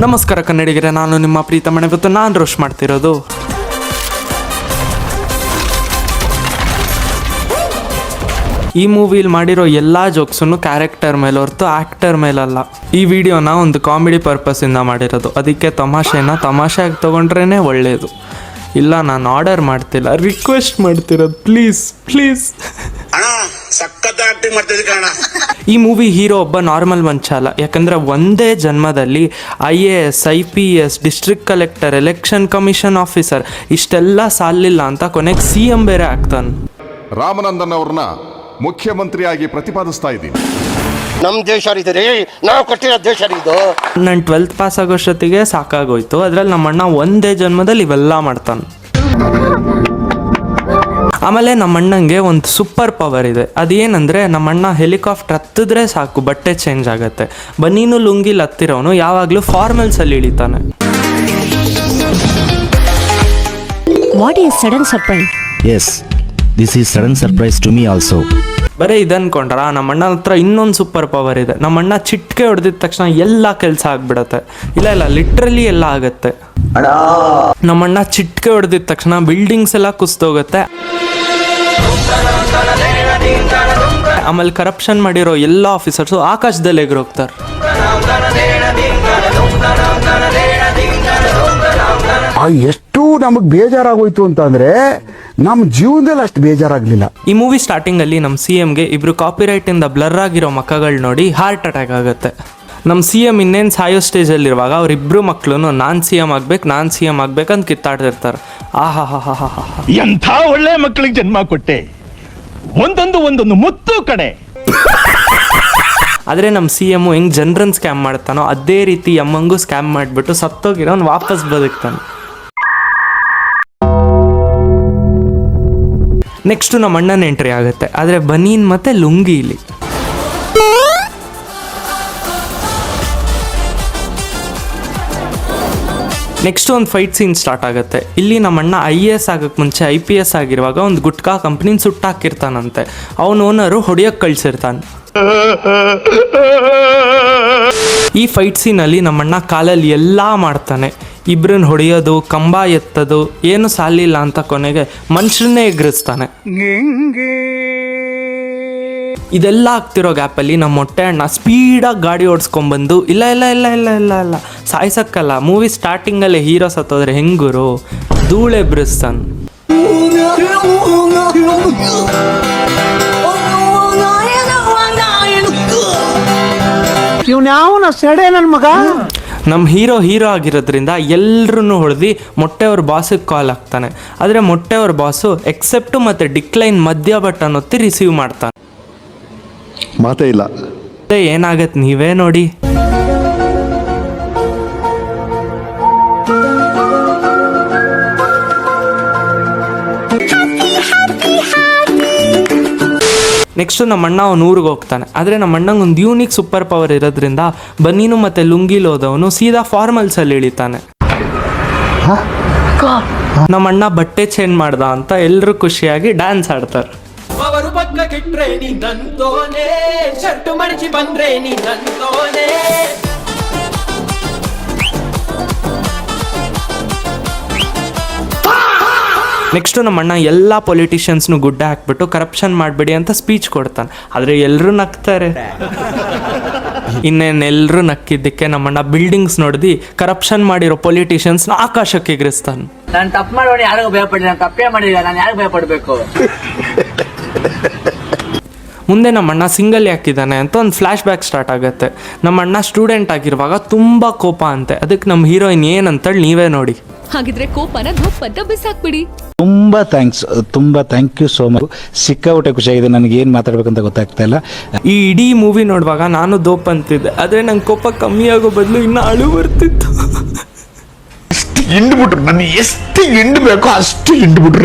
ನಮಸ್ಕಾರ ಕನ್ನಡಿಗರೇ, ನಾನು ನಿಮ್ಮ ಪ್ರೀತಮಣ್ಣ. ಇವತ್ತು ನಾನು ರೋಸ್ಟ್ ಮಾಡ್ತಿರೋದು ಈ ಮೂವಿಲಿ ಮಾಡಿರೋ ಎಲ್ಲ ಜೋಕ್ಸನ್ನು ಕ್ಯಾರೆಕ್ಟರ್ ಮೇಲೆ ಹೊರತು ಆ್ಯಕ್ಟರ್ ಮೇಲಲ್ಲ. ಈ ವಿಡಿಯೋನ ಒಂದು ಕಾಮಿಡಿ ಪರ್ಪಸ್ಸಿಂದ ಮಾಡಿರೋದು. ಅದಕ್ಕೆ ತಮಾಷೆಯಾಗಿ ತೊಗೊಂಡ್ರೇ ಒಳ್ಳೆಯದು. ಇಲ್ಲ, ನಾನು ಆರ್ಡರ್ ಮಾಡ್ತಿಲ್ಲ, ರಿಕ್ವೆಸ್ಟ್ ಮಾಡ್ತಿರೋದು. Please please. ಈ ಮೂವಿ ಹೀರೋ ಒಬ್ಬ ನಾರ್ಮಲ್ ಮನುಷ್ಯ ಅಲ್ಲ. ಯಾಕಂದರೆ ಒಂದೇ ಜನ್ಮದಲ್ಲಿ IAS, IPS, district collector, election commission officer ಇಷ್ಟೆಲ್ಲ ಸಾಲಿಲ್ಲ ಅಂತ ಕೊನೆಗೆ CM ಬೇರೆ ಆಗ್ತಾನೆ. ರಾಮನಂದನ್ ಅವ್ರನ್ನ ಮುಖ್ಯಮಂತ್ರಿಯಾಗಿ ಪ್ರತಿಪಾದಿಸ್ತಾ ಇದ್ದೀನಿ. ನಮ್ಮ ದೇಶ ರೀ, ನಾವು ಕಟ್ಟಿರೋ ದೇಶ ಇದು. ನಾನು 12th ಪಾಸ್ ಆಗೋಷ್ಟೊತ್ತಿಗೆ ಸಾಕಾಗೋಯ್ತು. ಅದರಲ್ಲಿ ನಮ್ಮಣ್ಣ ಒಂದೇ ಜನ್ಮದಲ್ಲಿ ಇವೆಲ್ಲ ಮಾಡ್ತಾನೆ. ಆಮೇಲೆ ನಮ್ಮಣ್ಣಂಗೆ ಒಂದು ಸೂಪರ್ ಪವರ್ ಇದೆ. ಅದೇನಂದರೆ, ನಮ್ಮಣ್ಣ ಹೆಲಿಕಾಪ್ಟರ್ ಹತ್ತಿದ್ರೆ ಸಾಕು ಬಟ್ಟೆ ಚೇಂಜ್ ಆಗುತ್ತೆ. ಬನೀನು ಲುಂಗಿಲ್ ಹತ್ತಿರೋನು ಯಾವಾಗಲೂ ಫಾರ್ಮಲ್ಸಲ್ಲಿ ಇಳಿತಾನೆ. What is sudden surprise? Yes, this is sudden surprise to me also. ಬರೀ ಇದನ್ಕೊಂಡ್ರ ನಮ್ಮಣ್ಣ ಹತ್ರ ಇನ್ನೊಂದು ಸೂಪರ್ ಪವರ್ ಇದೆ. ನಮ್ಮಣ್ಣ ಚಿಟ್ಕೆ ಹೊಡೆದಿದ ತಕ್ಷಣ ಎಲ್ಲ ಕೆಲಸ ಆಗ್ಬಿಡತ್ತೆ. ಇಲ್ಲ ಲಿಟ್ರಲಿ ಎಲ್ಲ ಆಗುತ್ತೆ. ನಮ್ಮಣ್ಣ ಚಿಟ್ಕೆ ಹೊಡೆದಿದ ತಕ್ಷಣ ಬಿಲ್ಡಿಂಗ್ಸ್ ಎಲ್ಲ ಕುಸಿದೋಗುತ್ತೆ. ಆಮೇಲೆ ಕರಪ್ಷನ್ ಮಾಡಿರೋ ಎಲ್ಲ ಆಫೀಸರ್ಸು ಆಕಾಶದಲ್ಲಿ ಎಗರೋಗ್ತಾರೆ. ಎಷ್ಟು ನಮಗೆ ಬೇಜಾರಾಗೋಯ್ತು ಅಂತಂದ್ರೆ ನಮ್ಮ ಜೀವನದಲ್ಲಿ ಅಷ್ಟು ಬೇಜಾರಾಗ್ಲಿಲ್ಲ. ಈ ಮೂವಿ ಸ್ಟಾರ್ಟಿಂಗ್ ಅಲ್ಲಿ ನಮ್ಮ CMಗೆ ಇಬ್ರು ಕಾಪಿರೈಟ್ ಇಂದ ಬ್ಲರ್ ಆಗಿರೋ ಮಕ್ಕಗಳು ನೋಡಿ ಹಾರ್ಟ್ ಅಟ್ಯಾಕ್ ಆಗುತ್ತೆ. ನಮ್ಮ CM ಇನ್ನೇನು ಸಾಯೋ ಸ್ಟೇಜಲ್ಲಿರುವಾಗ ಅವರಿಬ್ರು ಮಕ್ಕಳು ನಾನು CM ಆಗ್ಬೇಕಂತ ಕಿತ್ತಾಡ್ತಿರ್ತಾರೆ. ಎಂಥ ಒಳ್ಳೆ ಮಕ್ಕಳಿಗೆ ಜನ್ಮ ಕೊಟ್ಟೆ, ಒಂದೊಂದು ಮುತ್ತು ಕಡೆ. ಆದರೆ ನಮ್ಮ CM ಹೆಂಗೆ ಜನರನ್ನು ಸ್ಕ್ಯಾಮ್ ಮಾಡ್ತಾನೋ ಅದೇ ರೀತಿ ಅಮ್ಮಂಗೂ ಸ್ಕ್ಯಾಮ್ ಮಾಡಿಬಿಟ್ಟು ಸತ್ತೋಗಿರೋನು ವಾಪಸ್ ಬದುಕ್ತಾನೆ. ನೆಕ್ಸ್ಟು ನಮ್ಮ ಅಣ್ಣನ ಎಂಟ್ರಿ ಆಗುತ್ತೆ. ಆದರೆ ಬನೀನ್ ಮತ್ತು ಲುಂಗಿಲಿ. ನೆಕ್ಸ್ಟ್ ಒಂದು ಫೈಟ್ ಸೀನ್ ಸ್ಟಾರ್ಟ್ ಆಗುತ್ತೆ. ಇಲ್ಲಿ ನಮ್ಮಣ್ಣ IAS ಆಗೋಕ್ಕೆ ಮುಂಚೆ IPS ಆಗಿರುವಾಗ ಒಂದು ಗುಟ್ಕಾ ಕಂಪ್ನಿನ ಸುಟ್ಟಾಕಿರ್ತಾನಂತೆ. ಅವನ ಓನರು ಹೊಡೆಯೋಕ್ಕೆ ಕಳಿಸಿರ್ತಾನೆ. ಈ ಫೈಟ್ ಸೀನಲ್ಲಿ ನಮ್ಮಣ್ಣ ಕಾಲಲ್ಲಿ ಎಲ್ಲ ಮಾಡ್ತಾನೆ. ಇಬ್ರನ್ನ ಹೊಡೆಯೋದು, ಕಂಬ ಎತ್ತೋದು, ಏನು ಸಾಲಿಲ್ಲ ಅಂತ ಕೊನೆಗೆ ಮನುಷ್ಯರನ್ನೇ ಎಗರಿಸ್ತಾನೆ. ಇದೆಲ್ಲ ಆಗ್ತಿರೋ ಗ್ಯಾಪಲ್ಲಿ ನಮ್ಮ ಮೊಟ್ಟೆ ಅಣ್ಣ ಸ್ಪೀಡಾಗಿ ಗಾಡಿ ಓಡಿಸ್ಕೊಂಡ್ಬಂದು ಇಲ್ಲ ಸಾಯ್ಸಕ್ಕಲ್ಲ, ಮೂವಿ ಸ್ಟಾರ್ಟಿಂಗಲ್ಲೇ ಹೀರೋ ಸತ್ತೋದ್ರೆ ಹೆಂಗುರು ಧೂಳೆ ಎಬ್ರಿಸ್ತಾನೆ. ನಮ್ಮ ಹೀರೋ ಆಗಿರೋದ್ರಿಂದ ಎಲ್ಲರೂ ಹೊಡೆದು ಮೊಟ್ಟೆಯವ್ರ ಬಾಸಿಗೆ ಕಾಲ್ ಹಾಕ್ತಾನೆ. ಆದರೆ ಮೊಟ್ಟೆಯವ್ರ ಬಾಸು ಎಕ್ಸೆಪ್ಟ್ ಮತ್ತು ಡಿಕ್ಲೈನ್ ಮಧ್ಯ ಬಟನ್ ಒತ್ತಿ ರಿಸೀವ್ ಮಾಡ್ತಾನೆ. ಮಾತೇ ಇಲ್ಲ. ಏನಾಗತ್ತೆ ನೀವೇ ನೋಡಿ. ನೆಕ್ಸ್ಟು ನಮ್ಮಣ್ಣ ಅವ್ನು ಊರಿಗೆ ಹೋಗ್ತಾನೆ. ಆದರೆ ನಮ್ಮಣ್ಣಂಗೆ ಒಂದು ಯೂನಿಕ್ ಸೂಪರ್ ಪವರ್ ಇರೋದ್ರಿಂದ ಬನ್ನೀನು ಮತ್ತು ಲುಂಗಿಲ್ ಹೋದವನು ಸೀದಾ ಫಾರ್ಮಲ್ಸಲ್ಲಿ ಇಳಿತಾನೆ. ನಮ್ಮಣ್ಣ ಬಟ್ಟೆ ಚೇಂಜ್ ಮಾಡ್ದ ಅಂತ ಎಲ್ಲರೂ ಖುಷಿಯಾಗಿ ಡ್ಯಾನ್ಸ್ ಆಡ್ತಾರೆ. ನೆಕ್ಸ್ಟು ನಮ್ಮಣ್ಣ ಎಲ್ಲ ಪೊಲಿಟಿಷಿಯನ್ಸ್ನು ಗುಡ್ಡ ಹಾಕ್ಬಿಟ್ಟು ಕರಪ್ಷನ್ ಮಾಡಬೇಡಿ ಅಂತ ಸ್ಪೀಚ್ ಕೊಡ್ತಾನೆ. ಆದರೆ ಎಲ್ಲರೂ ನಗ್ತಾರೆ. ಇನ್ನೇನೆಲ್ಲರೂ ನಕ್ಕಿದ್ದಕ್ಕೆ ನಮ್ಮಣ್ಣ ಬಿಲ್ಡಿಂಗ್ಸ್ ನೋಡಿದು ಕರಪ್ಷನ್ ಮಾಡಿರೋ ಪೊಲಿಟಿಷಿಯನ್ಸ್ನ ಆಕಾಶಕ್ಕೆ ಎಗರಿಸ್ತಾನೆ. ನಾನು ತಪ್ಪು ಮಾಡೋಣ, ಯಾರಿಗೂ ಭಯಪಡಿ, ನಾನು ತಪ್ಪೇ ಮಾಡಿಲ್ಲ, ನಾನು ಯಾರಿಗೆ ಭಯಪಡಬೇಕು? ಮುಂದೆ ನಮ್ಮಣ್ಣ ಸಿಂಗಲ್ ಯಾಕಿದ್ದಾನೆ ಅಂತ ಒಂದು ಫ್ಲ್ಯಾಶ್ ಬ್ಯಾಕ್ ಸ್ಟಾರ್ಟ್ ಆಗುತ್ತೆ. ನಮ್ಮಣ್ಣ ಸ್ಟೂಡೆಂಟ್ ಆಗಿರುವಾಗ ತುಂಬ ಕೋಪ ಅಂತೆ. ಅದಕ್ಕೆ ನಮ್ಮ ಹೀರೋಯಿನ್ ಏನಂತೇಳಿ ನೀವೇ ನೋಡಿ. ಹಾಗಿದ್ರೆ ಕೋಪನ ಧಪ್ಪಂತ ಬಿಸಾಕ್ಬಿಡಿ. ತುಂಬಾ ಥ್ಯಾಂಕ್ ಯು ಸೋ ಮಚ್. ಸಿಕ್ಕಾಪಟ್ಟೆ ಖುಷಿಯಾಗಿದೆ. ನನಗೆ ಏನು ಮಾತಾಡ್ಬೇಕಂತ ಗೊತ್ತಾಗ್ತಾ ಇಲ್ಲ. ಈ ಇಡೀ ಮೂವಿ ನೋಡುವಾಗ ನಾನು ದೋಪ್ ಅಂತಿದ್ದೆ, ಆದರೆ ನಂಗೆ ಕೋಪ ಕಮ್ಮಿ ಆಗೋ ಬದಲು ಇನ್ನೂ ಅಳು ಬರ್ತಿತ್ತು. ನನ್ನ ಎಷ್ಟು ಬೇಕೋ ಅಷ್ಟು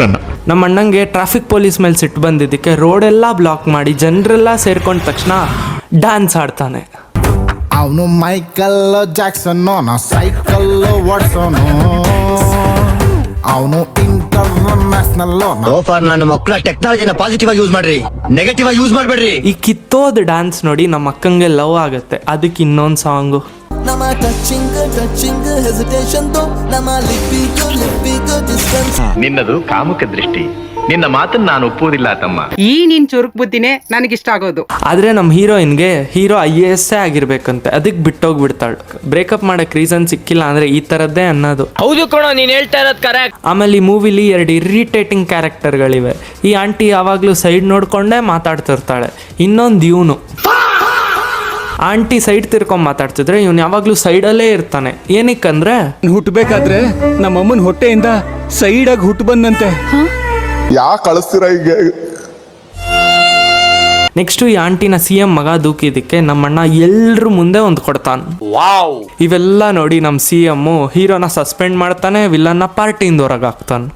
ನನ್ನ. ನಮ್ಮ ಅಣ್ಣಂಗೆ ಟ್ರಾಫಿಕ್ ಪೊಲೀಸ್ ಮೇಲೆ ಸಿಟ್ಟು ಬಂದಿದ್ದಕ್ಕೆ ರೋಡೆಲ್ಲ ಬ್ಲಾಕ್ ಮಾಡಿ ಜನರೆಲ್ಲ ಸೇರ್ಕೊಂಡ ತಕ್ಷಣ ಡ್ಯಾನ್ಸ್ ಆಡ್ತಾನೆ. ಅವನು ಮೈಕಲ್ ಜಾಕ್ಸನ್, ಸೈಕಲ್ ಓಡಿಸೋನು, ಅವನು ಇಂಟರ್ನ್ಯಾಷನಲ್. ನನ್ನ ಮಕ್ಕಳ ಟೆಕ್ನಾಲಜಿನ ಪಾಸಿಟಿವ್ ಆಗಿ ಯೂಸ್ ಮಾಡ್ರಿ, ನೆಗೆಟಿವ್ ಆಗಿ ಯೂಸ್ ಮಾಡಬೇಡ್ರಿ. ಈ ಕಿತ್ತೋದ ಡ್ಯಾನ್ಸ್ ನೋಡಿ ನಮ್ಮ ಅಕ್ಕಂಗೆ ಲವ್ ಆಗುತ್ತೆ. ಅದಕ್ಕೆ ಇನ್ನೊಂದು ಸಾಂಗು ನಮ್ಮ ಟಚಿಂಗ್ ಹೆಸಿಟೇಷನ್ ನಮ್ಮ ಲಿಪ್ಪಿಗೂ ಡಿಸ್ಟೆನ್ಸ್. ನಿನ್ನದು ಕಾಮುಕ ದೃಷ್ಟಿ. ನಿನ್ನ ಮಾತನ್ನ ನಾನು ಒಪ್ಪುವುದಿಲ್ಲ ತಮ್ಮ. ಈ ನಿನ್ ಚುರುಕ್ ಬುದ್ಧಿನೇ ನನಗಿಷ್ಟ ಆಗೋದು. ಆದರೆ ನಮ್ಮ ಹೀರೋಯಿನ್ಗೆ ಹೀರೋ IAS ಆಗಿರ್ಬೇಕಂತೆ, ಅದಕ್ಕೆ ಬಿಟ್ಟೋಗ್ಬಿಡ್ತಾಳೆ. ಬ್ರೇಕಪ್ ಮಾಡಕ್ ರೀಸನ್ ಸಿಕ್ಕಿಲ್ಲ ಅಂದ್ರೆ ಈ ಥರದ್ದೇ ಅನ್ನೋದು. ಹೌದು ಕಣೋ, ನೀನ್ ಹೇಳ್ತಾ ಇರೋದ್ ಕರೆಕ್ಟ್. ಆಮೇಲೆ ಈ ಮೂವಿಲಿ 2 ಇರಿಟೇಟಿಂಗ್ ಕ್ಯಾರೆಕ್ಟರ್ಗಳಿವೆ. ಈ ಆಂಟಿ ಯಾವಾಗಲೂ ಸೈಡ್ ನೋಡ್ಕೊಂಡೇ ಮಾತಾಡ್ತಿರ್ತಾಳೆ. ಇನ್ನೊಂದು ಇವನು ಆಂಟಿ ಸೈಡ್ ತಿರ್ಕೊಂಡ್ ಮಾತಾಡ್ತಿದ್ರೆ ಇವನು ಯಾವಾಗಲೂ ಸೈಡಲ್ಲೇ ಇರ್ತಾನೆ. ಏನಕ್ಕಂದ್ರೆ ಹುಟ್ಟಬೇಕಾದ್ರೆ ನಮ್ಮಮ್ಮನ ಹೊಟ್ಟೆಯಿಂದ ಸೈಡಾಗಿ ಹುಟ್ಟು ಬಂದಂತೆ. ಯಾಕೆ ಕಳಿಸ್ತೀರ ಈಗ? ನೆಕ್ಸ್ಟ್ ಈ ಆಂಟಿನ CM ಮಗ ದೂಕಿದಕ್ಕೆ ನಮ್ಮಣ್ಣ ಎಲ್ರ ಮುಂದೆ ಒಂದು ಕೊಡ್ತಾನೆ. ಇವೆಲ್ಲ ನೋಡಿ ನಮ್ಮ CM ಹೀರೋನ ಸಸ್ಪೆಂಡ್ ಮಾಡ್ತಾನೆ, ವಿಲನ್ನ ಪಾರ್ಟಿಯಿಂದ ಹೊರಗೆ ಹಾಕ್ತಾನೆ.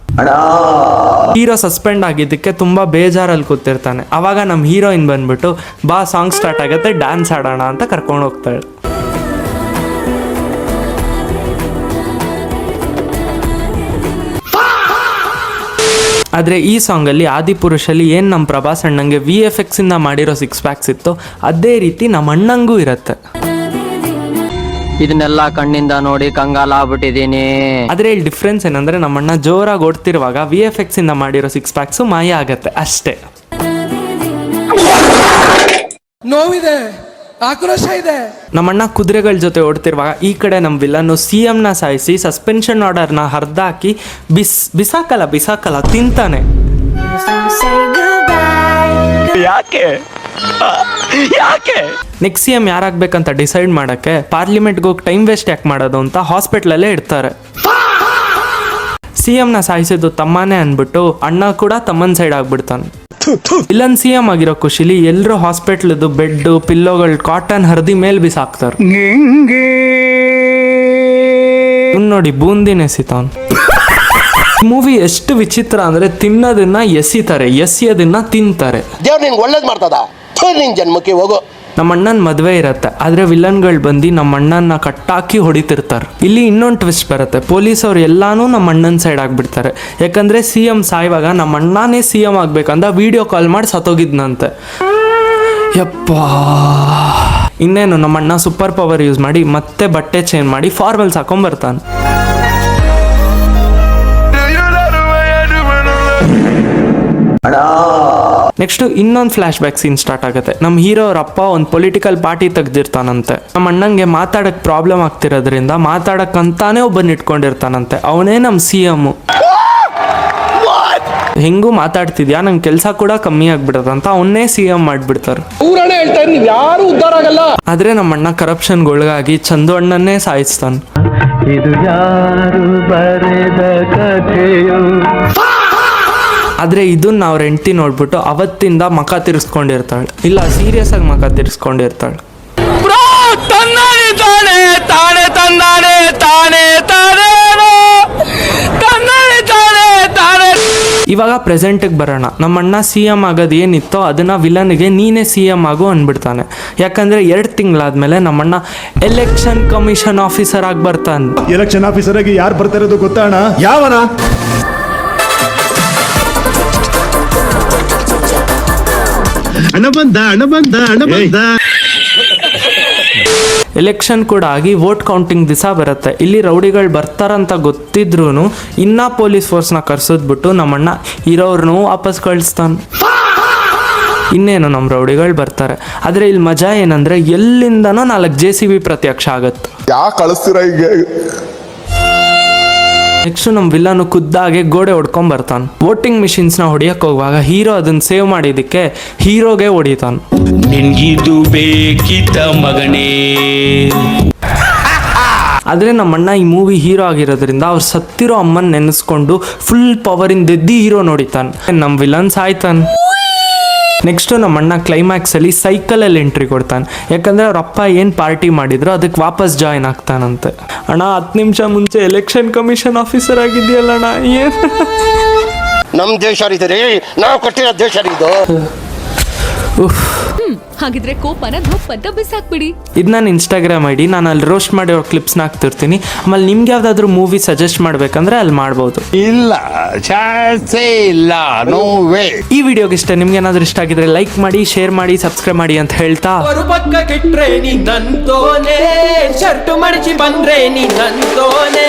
ಹೀರೋ ಸಸ್ಪೆಂಡ್ ಆಗಿದ್ದಕ್ಕೆ ತುಂಬಾ ಬೇಜಾರಲ್ಲಿ ಕೂತಿರ್ತಾನೆ. ಅವಾಗ ನಮ್ಮ ಹೀರೋಯಿನ್ ಬಂದ್ಬಿಟ್ಟು ಬಾ ಸಾಂಗ್ ಸ್ಟಾರ್ಟ್ ಆಗತ್ತೆ, ಡ್ಯಾನ್ಸ್ ಆಡೋಣ ಅಂತ ಕರ್ಕೊಂಡು ಹೋಗ್ತಾಳೆ. ಆದರೆ ಈ ಸಾಂಗಲ್ಲಿ ಆದಿಪುರುಷಲ್ಲಿ ಏನು ನಮ್ಮ ಪ್ರಭಾಸ್ ಅಣ್ಣಂಗೆ VFX ಇಂದ ಮಾಡಿರೋ 6 ಪ್ಯಾಕ್ಸ್ ಇತ್ತು, ಅದೇ ರೀತಿ ನಮ್ಮ ಅಣ್ಣಂಗೂ ಇರುತ್ತೆ. ಇದನ್ನೆಲ್ಲ ಕಣ್ಣಿಂದ ನೋಡಿ ಕಂಗಾಲ ಆಗ್ಬಿಟ್ಟಿದೀನಿ. ಆದರೆ ಇಲ್ಲಿ ಡಿಫ್ರೆನ್ಸ್ ಏನಂದ್ರೆ ನಮ್ಮ ಅಣ್ಣ ಜೋರಾಗಿ ಓಡ್ತಿರುವಾಗ VFX ಇಂದ ಮಾಡಿರೋ 6 ಪ್ಯಾಕ್ಸು ಮಾಯ ಆಗತ್ತೆ ಅಷ್ಟೇ. ನೋವಿದೆ, ಆಕ್ರೋಶ ಇದೆ. ನಮ್ಮಣ್ಣ ಕುದುರೆಗಳ ಜೊತೆ ಓಡ್ತಿರುವಾಗ ಈ ಕಡೆ ನಮ್ಮ ವಿಲನ್ನು CMನ ಸಾಯಿಸಿ ಸಸ್ಪೆನ್ಷನ್ ಆರ್ಡರ್ನ ಹರಿದಾಕಿ ಬಿಸಾಕಲ್ಲ ತಿಂತಾನೆ. ಯಾಕೆ ನೆಕ್ಸ್ಟ್ CM ಯಾರಾಗಬೇಕಂತ ಡಿಸೈಡ್ ಮಾಡಕ್ಕೆ ಪಾರ್ಲಿಮೆಂಟ್ಗೆ ಹೋಗಿ ಟೈಮ್ ವೇಸ್ಟ್ ಯಾಕೆ ಮಾಡೋದು ಅಂತ ಹಾಸ್ಪಿಟ್ಲಲ್ಲೇ ಇಡ್ತಾರೆ. CMನ ಸಾಯಿಸಿದ್ದು ತಮ್ಮನೇ ಅಂದ್ಬಿಟ್ಟು ಅಣ್ಣ ಕೂಡ ತಮ್ಮನ ಸೈಡ್ ಆಗ್ಬಿಡ್ತಾನೆ. ಇಲ್ಲೊಂದು CM ಆಗಿರೋ ಖುಷಿಲಿ ಎಲ್ಲರೂ ಹಾಸ್ಪಿಟ್ಲದ್ದು ಬೆಡ್ ಪಿಲ್ಲೋಗಳು ಕಾಟನ್ ಹರಿದಿ ಮೇಲ್ ಬಿಸಾಕ್ತಾರೆ. ನೋಡಿ ಬೂಂದಿನ ಎಸಿತಾನ್. ಮೂವಿ ಎಷ್ಟು ವಿಚಿತ್ರ ಅಂದ್ರೆ ತಿನ್ನೋದನ್ನ ಎಸಿತಾರೆ, ಎಸಿಯೋದನ್ನ ತಿಂತಾರೆ. ದೇವ್ರು ನಿನ್ಗೆ ಒಳ್ಳೇದು ಮಾಡ್ತದ, ನಿನ್ ಜನ್ಮಕ್ಕೆ ಹೋಗು. ನಮ್ಮ ಅಣ್ಣನ ಮದುವೆ ಇರತ್ತೆ, ಆದ್ರೆ ವಿಲನ್ಗಳು ಬಂದು ನಮ್ಮ ಅಣ್ಣನ ಕಟ್ಟಾಕಿ ಹೊಡಿತಿರ್ತಾರೆ. ಇಲ್ಲಿ ಇನ್ನೊಂದು ಟ್ವಿಸ್ಟ್ ಬರುತ್ತೆ, ಪೊಲೀಸ್ ಅವ್ರು ಎಲ್ಲಾನು ನಮ್ಮ ಅಣ್ಣನ ಸೈಡ್ ಆಗ್ಬಿಡ್ತಾರೆ. ಯಾಕಂದ್ರೆ CM ಸಾಯುವಾಗ ನಮ್ಮ ಅಣ್ಣನೇ CM ಆಗ್ಬೇಕಂತ ವಿಡಿಯೋ ಕಾಲ್ ಮಾಡಿ ಸತ್ತೋಗಿದ್ನಂತೆ. ಯಪ್ಪಾ, ಇನ್ನೇನು ನಮ್ಮ ಅಣ್ಣ ಸೂಪರ್ ಪವರ್ ಯೂಸ್ ಮಾಡಿ ಮತ್ತೆ ಬಟ್ಟೆ ಚೇಂಜ್ ಮಾಡಿ ಫಾರ್ಮಲ್ಸ್ ಹಾಕೊಂಡ್ಬರ್ತಾನೆ. ನೆಕ್ಸ್ಟ್ ಇನ್ನೊಂದು ಫ್ಲಾಶ್ ಬ್ಯಾಕ್ ಸೀನ್ ಸ್ಟಾರ್ಟ್ ಆಗುತ್ತೆ. ನಮ್ಮ ಹೀರೋ ಅವ್ರ ಅಪ್ಪ ಒಂದು ಪೊಲಿಟಿಕಲ್ ಪಾರ್ಟಿ ತೆಗ್ದಿರ್ತಾನಂತೆ. ನಮ್ಮ ಅಣ್ಣಂಗೆ ಮಾತಾಡಕ್ ಪ್ರಾಬ್ಲಮ್ ಆಗ್ತಿರೋದ್ರಿಂದ ಮಾತಾಡಕ್ಕಂತಾನೆ ಒಬ್ಬನ್ ಇಟ್ಕೊಂಡಿರ್ತಾನಂತೆ. ಅವನೇ ನಮ್ಮ CM. ಹೆಂಗೂ ಮಾತಾಡ್ತಿದ್ಯಾ, ನಂಗೆ ಕೆಲಸ ಕೂಡ ಕಮ್ಮಿ ಆಗ್ಬಿಡತ್ತಂತ ಅವನ್ನೇ CM ಮಾಡ್ಬಿಡ್ತಾರೆ. ಆದ್ರೆ ನಮ್ಮ ಅಣ್ಣ ಕರಪ್ಷನ್ಗೆ ಒಳಗಾಗಿ ಚಂದು ಅಣ್ಣನ್ನೇ ಸಾಯಿಸ್ತಾನೆ. ಆದ್ರೆ ಇದನ್ನ ಅವ್ರ ಹೆಂಡತಿ ನೋಡ್ಬಿಟ್ಟು ಅವತ್ತಿಂದ ಮಖ ತಿರ್ಸ್ಕೊಂಡಿರ್ತಾಳೆ. ಇಲ್ಲ, ಸೀರಿಯಸ್ ಆಗಿ ಮಖ ತಿರ್ಸ್ಕೊಂಡಿರ್ತಾಳೆ. ಇವಾಗ ಪ್ರೆಸೆಂಟಿಗೆ ಬರೋಣ. ನಮ್ಮಣ್ಣ CM ಆಗೋದು ಏನಿತ್ತೋ ಅದನ್ನ ವಿಲನ್ಗೆ ನೀನೇ CM ಆಗು ಅಂದ್ಬಿಡ್ತಾನೆ. ಯಾಕಂದ್ರೆ 2 ತಿಂಗಳಾದ್ಮೇಲೆ ನಮ್ಮಣ್ಣ ಎಲೆಕ್ಷನ್ ಕಮಿಷನ್ ಆಫೀಸರ್ ಆಗಿ ಬರ್ತಾನೆ. ಎಲೆಕ್ಷನ್ ಆಫೀಸರ್ ಆಗಿ ಯಾರು ಬರ್ತಾ ಇರೋದು ಗೊತ್ತಾ ಅಣ್ಣ? ಯಾವನ? ಅಣ್ಣ ಬಂದ. ಎಲೆಕ್ಷನ್ ಕೂಡ ಆಗಿ ವೋಟ್ ಕೌಂಟಿಂಗ್ ದಿವಸ ಬರುತ್ತೆ. ಇಲ್ಲಿ ರೌಡಿಗಳು ಬರ್ತಾರಂತ ಗೊತ್ತಿದ್ರೂ ಇನ್ನ ಪೊಲೀಸ್ ಫೋರ್ಸ್ನ ಕರ್ಸೋದ್ಬಿಟ್ಟು ನಮ್ಮಣ್ಣ ಇರೋರ್ನು ವಾಪಸ್ ಕಳಿಸ್ತಾನೆ. ಇನ್ನೇನು ನಮ್ಮ ರೌಡಿಗಳು ಬರ್ತಾರೆ. ಆದರೆ ಇಲ್ಲಿ ಮಜಾ ಏನಂದ್ರೆ ಎಲ್ಲಿಂದನೋ 4 JCB ಪ್ರತ್ಯಕ್ಷ ಆಗತ್ತೆ. ಯಾಕೆ ಕಳಿಸ್ತೀರ ಈಗ? ನೆಕ್ಸ್ಟ್ ನಮ್ಮ ವಿಲನ್ನು ಖುದ್ದಾಗೆ ಗೋಡೆ ಹೊಡ್ಕೊಂಡ್ ಬರ್ತಾನೆ. ವೋಟಿಂಗ್ ಮಿಷಿನ್ಸ್ನ ಹೊಡಿಯಕ್ಕೆ ಹೋಗುವಾಗ ಹೀರೋ ಅದನ್ನ ಸೇವ್ ಮಾಡಿದ್ದಕ್ಕೆ ಹೀರೋಗೆ ಹೊಡಿತಾನೆ. ನಿನ್ಗಿದು ಬೇಕಿತ್ತ ಮಗನೇ. ಆದರೆ ನಮ್ಮಣ್ಣ ಈ ಮೂವಿ ಹೀರೋ ಆಗಿರೋದ್ರಿಂದ ಅವ್ರು ಸತ್ತಿರೋ ಅಮ್ಮನ ನೆನೆಸ್ಕೊಂಡು ಫುಲ್ ಪವರಿಂದ ಎದ್ದಿ ಹೀರೋ ನೋಡಿತಾನೆ. ನಮ್ಮ ವಿಲನ್ ಸಾಯ್ತಾನೆ. ನೆಕ್ಸ್ಟು ನಮ್ಮ ಅಣ್ಣ ಕ್ಲೈಮ್ಯಾಕ್ಸಲ್ಲಿ ಸೈಕಲಲ್ಲಿ ಎಂಟ್ರಿ ಕೊಡ್ತಾನೆ. ಯಾಕಂದರೆ ಅವ್ರ ಅಪ್ಪ ಏನು ಪಾರ್ಟಿ ಮಾಡಿದ್ರು ಅದಕ್ಕೆ ವಾಪಸ್ ಜಾಯ್ನ್ ಆಗ್ತಾನಂತೆ. ಅಣ್ಣ 10 ನಿಮಿಷ ಮುಂಚೆ ಎಲೆಕ್ಷನ್ ಕಮಿಷನ್ ಆಫೀಸರ್ ಆಗಿದೆಯಲ್ಲ ಅಣ್ಣ, ಏನು ನಮ್ಮ ದೇಶ ರೀ, ನಾವು ಕಟ್ಟಿರೋ ದೇಶ ಇದು. ಹಾಗಿದ್ರೆ ಕೋಪನ ಧೊಪ್ಪಂತ ಬಿಸಾಕ್ಬಿಡಿ. ಇದು ನನ್ನ ಇನ್ಸ್ಟಾಗ್ರಾಮ್ ಐಡಿ, ನಾನು ಅಲ್ಲಿ ರೋಸ್ಟ್ ಮಾಡಿರೋ ಕ್ಲಿಪ್ಸ್ನ ಹಾಕ್ತಿರ್ತೀನಿ. ಆಮೇಲೆ ನಿಮ್ಗೆ ಯಾವ್ದಾದ್ರು ಮೂವಿ ಸಜೆಸ್ಟ್ ಮಾಡ್ಬೇಕಂದ್ರೆ ಅಲ್ಲಿ ಮಾಡ್ಬೋದು. ಇಲ್ಲ ಚಾನ್ಸೇ ಇಲ್ಲ, ನೋ ವೇ. ಈ ವಿಡಿಯೋಗೆ ಇಷ್ಟ, ನಿಮ್ಗೆ ಏನಾದ್ರು ಇಷ್ಟ ಆಗಿದ್ರೆ ಲೈಕ್ ಮಾಡಿ, ಶೇರ್ ಮಾಡಿ, ಸಬ್ಸ್ಕ್ರೈಬ್ ಮಾಡಿ ಅಂತ ಹೇಳ್ತಾ ಪಕ್ಕ ಕೆಟ್ರೆ ನೀ ನಂತೋನೆ, ಶರ್ಟು ಮಡಚಿ ಬಂದ್ರೆ ನೀ ನಂತೋನೆ.